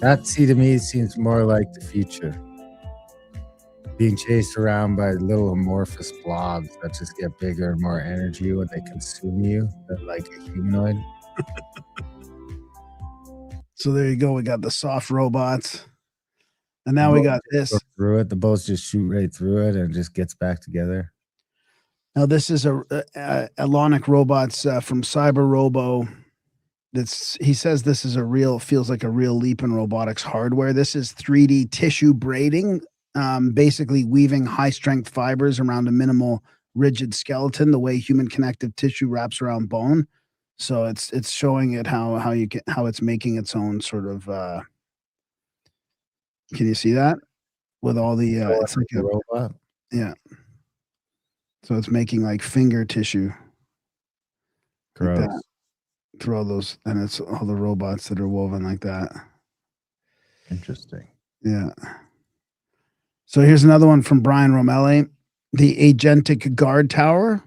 That, see, to me, seems more like the future. Being chased around by little amorphous blobs that just get bigger and more energy when they consume you, than like a humanoid. So there you go. We got the soft robots. And now we got this. Through it. The boats just shoot right through it and it just gets back together. Now this is Elonic robots from Cyber Robo. He says this is feels like a real leap in robotics hardware. This is 3D tissue braiding, basically weaving high strength fibers around a minimal rigid skeleton, the way human connective tissue wraps around bone. So it's showing it how it's making its own sort of. Can you see that with all the? It's like a robot. Yeah. So it's making like finger tissue. Gross. Like that. Through all those, and it's all the robots that are woven like that. Interesting. Yeah. So here's another one from Brian Romelli. The Agentic Guard Tower,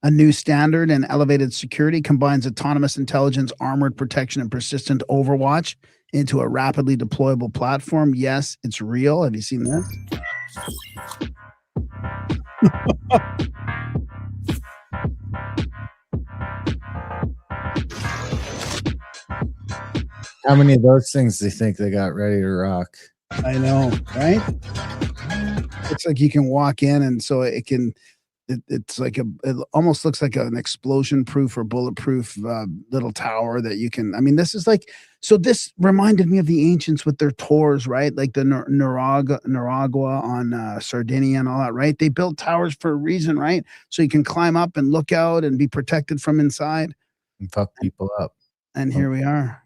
a new standard in elevated security, combines autonomous intelligence, armored protection, and persistent overwatch into a rapidly deployable platform. Yes, it's real. Have you seen this? How many of those things do you think they got ready to rock? I know, right? It's like you can walk in, and so it can. It's like it almost looks like an explosion-proof or bulletproof little tower that you can. I mean, this is like. So this reminded me of the ancients with their tors, right? Like the Nicaragua on Sardinia and all that, right? They built towers for a reason, right? So you can climb up and look out and be protected from inside. And fuck people up. And here we are.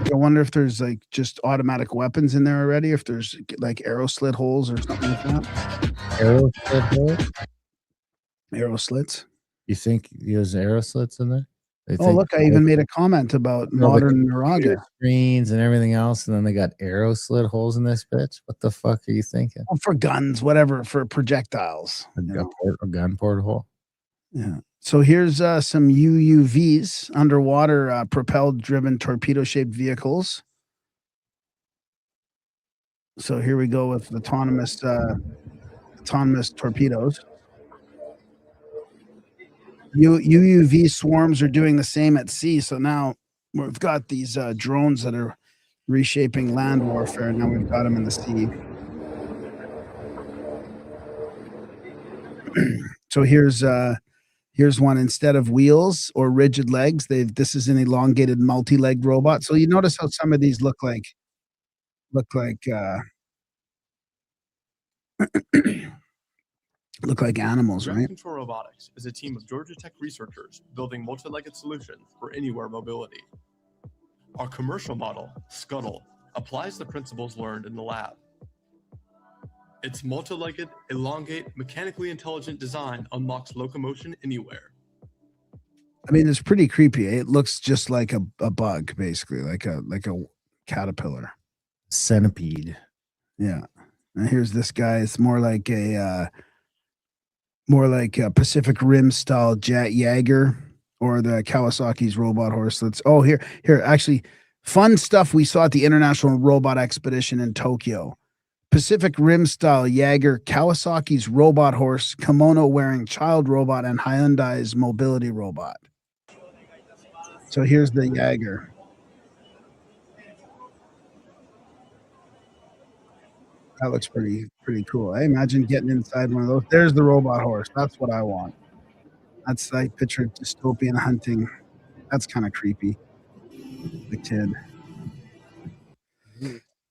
I wonder if there's like just automatic weapons in there already, if there's like arrow slit holes or something like that. Arrow slit holes? Arrow slits. You think there's arrow slits in there? Oh, look, I even made a comment about modern Nicaragua. Screens and everything else, and then they got arrow slit holes in this bitch. What the fuck are you thinking? Oh, for guns, whatever, for projectiles. A gun porthole. Yeah. So here's some UUVs, underwater propelled driven torpedo shaped vehicles. So here we go with autonomous torpedoes. UUV swarms are doing the same at sea. So now we've got these drones that are reshaping land warfare. Now we've got them in the sea. So here's one. Instead of wheels or rigid legs, this is an elongated multi-legged robot. So you notice how some of these look like look like animals, right? Control Robotics is a team of Georgia Tech researchers building multi-legged solutions for anywhere mobility. Our commercial model, Scuttle, applies the principles learned in the lab. Its multi-legged, elongate, mechanically intelligent design unlocks locomotion anywhere. I mean, it's pretty creepy. It looks just like a bug, basically, like a caterpillar. Centipede. Yeah. And here's this guy. It's more like a Pacific Rim style Jet Jaeger or the Kawasaki's robot horse. Here, actually, fun stuff we saw at the International Robot Expedition in Tokyo. Pacific Rim style Jaeger, Kawasaki's robot horse, kimono wearing child robot, and Hyundai's mobility robot. So here's the Jaeger. That looks pretty cool. I imagine getting inside one of those. There's the robot horse. That's what I want. That's like picture dystopian hunting. That's kind of creepy. The kid.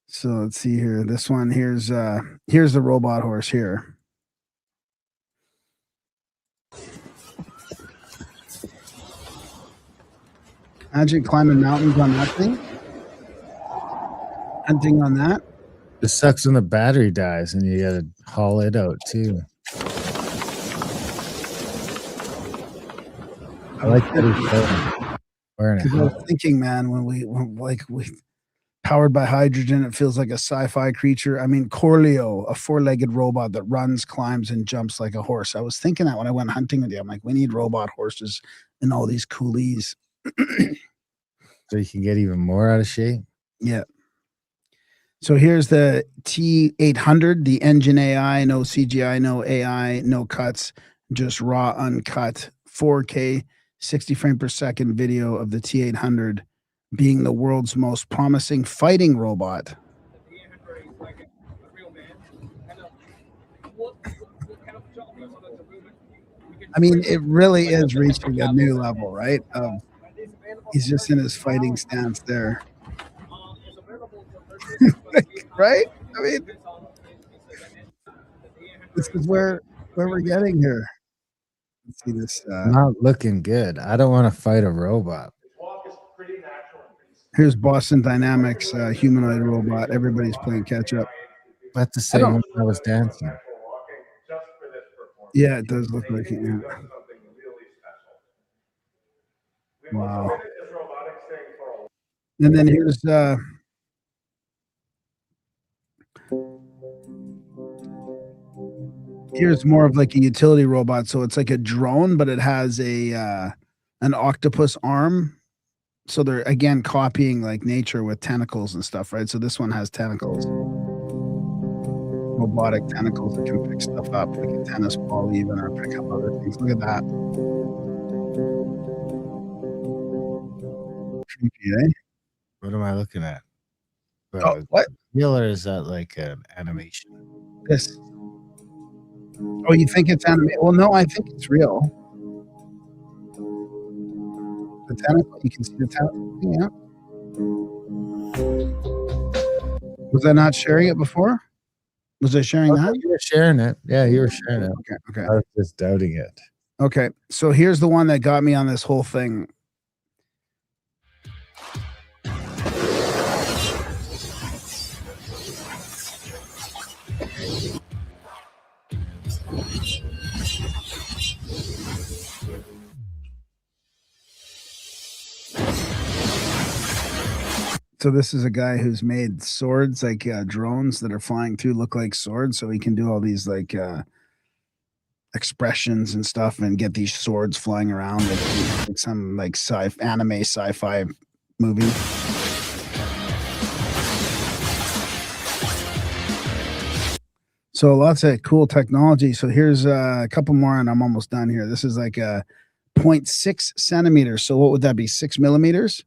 So let's see here. This one here's the robot horse here. Imagine climbing mountains on that thing. Hunting on that. It sucks when the battery dies and you gotta haul it out too. I like that he's wearing it. I was thinking, man, when we powered by hydrogen, it feels like a sci-fi creature. I mean, Corleo, a four-legged robot that runs, climbs, and jumps like a horse. I was thinking that when I went hunting with you. I'm like, we need robot horses and all these coolies. So you can get even more out of shape. Yeah. So here's the T800, the engine AI, no CGI, no AI, no cuts, just raw, uncut, 4K 60 frame per second video of the T-800 being the world's most promising fighting robot. I mean, it really is reaching a new level, right? He's just in his fighting stance there. Right? I mean, this is where we're getting here. Let's see this. Not looking good. I don't want to fight a robot. Here's Boston Dynamics humanoid robot. Everybody's playing catch up. That's the same one I was dancing. Yeah, it does look like it. Yeah. Wow. And then here's more of like a utility robot. So it's like a drone, but it has an octopus arm. So they're again copying like nature with tentacles and stuff, right? So this one has tentacles, robotic tentacles that can pick stuff up, like a tennis ball, even, or pick up other things. Look at that. Creepy, eh? What am I looking at? What? Real, or is that like an animation? This. Oh, you think it's animated? Well, no, I think it's real. The tentacle, you can see the tentacle. Yeah. Was I not sharing it before? Was I sharing that? You were sharing it. Yeah, you were sharing it. Okay. I was just doubting it. Okay. So here's the one that got me on this whole thing. So this is a guy who's made swords, like drones that are flying through, look like swords. So he can do all these like expressions and stuff, and get these swords flying around like some like anime sci-fi movie. So lots of cool technology. So here's a couple more, and I'm almost done here. This is like a 0.6 centimeters. So what would that be? 6 millimeters?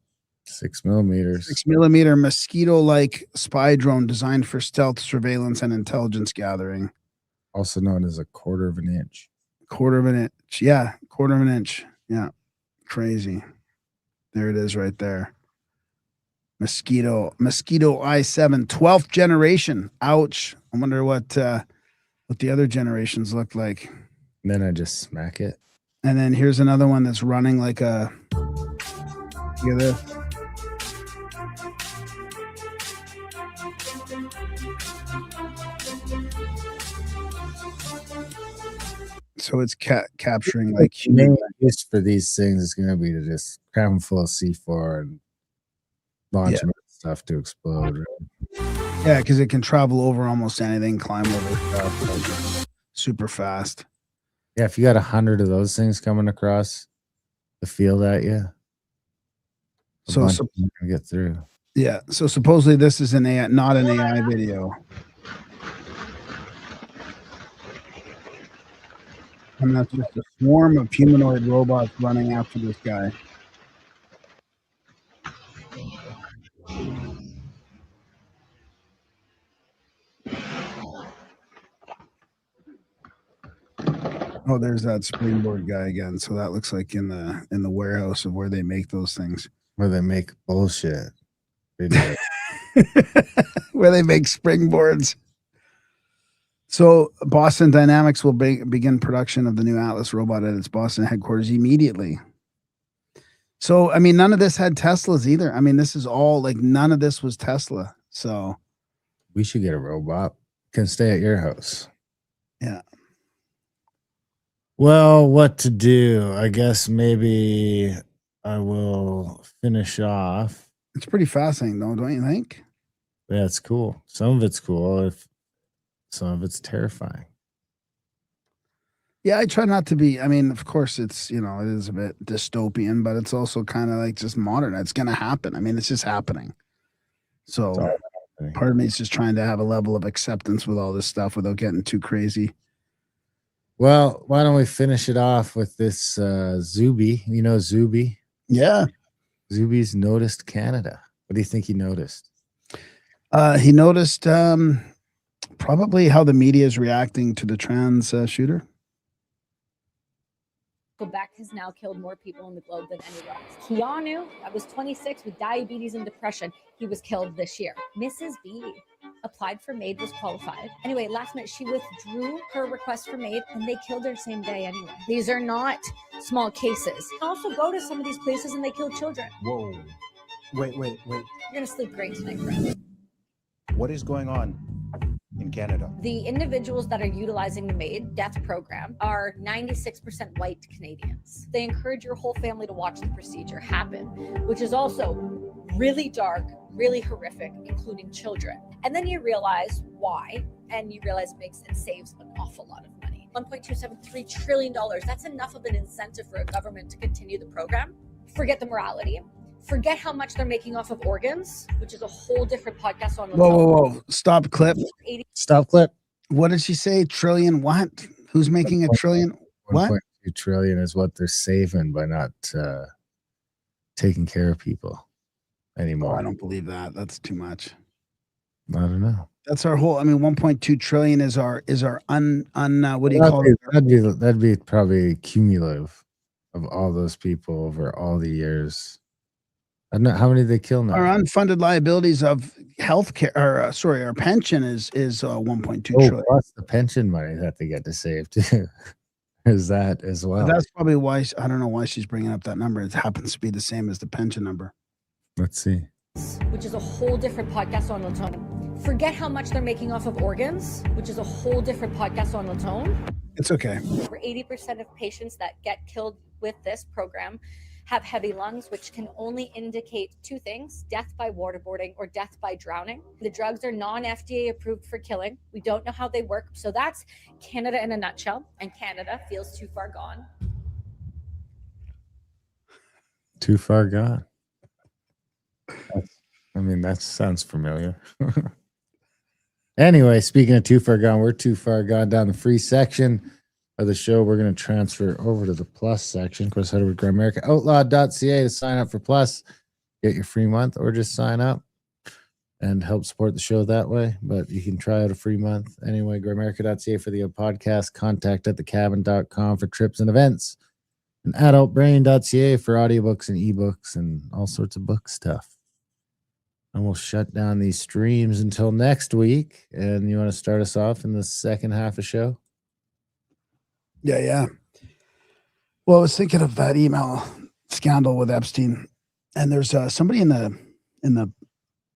6 millimeters. 6 millimeter mosquito-like spy drone designed for stealth, surveillance, and intelligence gathering. Also known as a quarter of an inch. Quarter of an inch. Yeah, quarter of an inch. Yeah, crazy. There it is right there. Mosquito I-7, 12th generation. Ouch. I wonder what the other generations look like. And then I just smack it. And then here's another one that's running like a... Look at this. So it's capturing like the main use for these things is going to be to just cram them full of C4 and launch them with stuff to explode. Right? Yeah, because it can travel over almost anything, climb over stuff, like, super fast. Yeah, if you got 100 of those things coming across the field at you, so can get through. Yeah, so supposedly this is an AI, not an AI video. And that's just a swarm of humanoid robots running after this guy. Oh, there's that springboard guy again. So that looks like in the warehouse of where they make those things. Where they make bullshit. Where they make springboards. So Boston Dynamics will begin production of the new Atlas robot at its Boston headquarters immediately. So, I mean, none of this had Teslas either. I mean, this is all like none of this was Tesla. So we should get a robot. Can stay at your house. Yeah. Well, what to do? I guess maybe I will finish off. It's pretty fascinating, though, don't you think? Yeah, it's cool. Some of it's cool. Some of it's terrifying. Yeah, I try not to be. I mean, of course, it's, it is a bit dystopian, but it's also kind of like just modern. It's going to happen. I mean, it's just happening. So part of me is just trying to have a level of acceptance with all this stuff without getting too crazy. Well, why don't we finish it off with this Zuby? You know Zuby? Yeah. Zuby's noticed Canada. What do you think he noticed? He noticed probably how the media is reacting to the trans shooter. Quebec has now killed more people in the globe than anywhere else. Keanu, that was 26 with diabetes and depression. He was killed this year. Mrs. B applied for MAID, was qualified. Anyway, last minute, she withdrew her request for MAID and they killed her same day anyway. These are not small cases. Also go to some of these places and they kill children. Whoa. Wait. You're gonna sleep great tonight, Brett. What is going on in Canada? The individuals that are utilizing the MAID death program are 96% white Canadians. They encourage your whole family to watch the procedure happen, which is also really dark, really horrific, including children. And then you realize why, and you realize it saves an awful lot of money. $1.273 trillion, that's enough of an incentive for a government to continue the program. Forget the morality. Forget how much they're making off of organs, which is a whole different podcast on. Whoa. Stop clip. Stop clip. What did she say? Trillion what? Who's making a trillion? What? 1.2 trillion is what they're saving by not taking care of people anymore. Oh, I don't believe that. That's too much. I don't know. That's our whole. I mean, 1.2 trillion is our what do you call it? That'd be probably cumulative of all those people over all the years. I don't know how many they kill now. Our unfunded liabilities of healthcare, or our pension is 1.2 trillion. Plus the pension money that they get to save too. Is that as well? But that's probably why I don't know why she's bringing up that number. It happens to be the same as the pension number. Let's see. Which is a whole different podcast on its own. Forget how much they're making off of organs, which is a whole different podcast on its own. It's okay. Over 80% of patients that get killed with this program have heavy lungs, which can only indicate two things: death by waterboarding or death by drowning. The drugs are non-FDA approved for killing. We don't know how they work. So that's Canada in a nutshell. And Canada feels too far gone. Too far gone. That sounds familiar. Anyway, speaking of too far gone, we're too far gone down the free section of the show. We're going to transfer over to the plus section. Of course, head over to Grimerica, outlawed.ca to sign up for plus, get your free month, or just sign up and help support the show that way. But you can try out a free month. Anyway, Grimerica.ca for the podcast, contact@thecabin.com for trips and events, and adultbrain.ca for audiobooks and ebooks and all sorts of book stuff. And we'll shut down these streams until next week. And you want to start us off in the second half of the show? Yeah. Well, I was thinking of that email scandal with Epstein, and there's somebody in the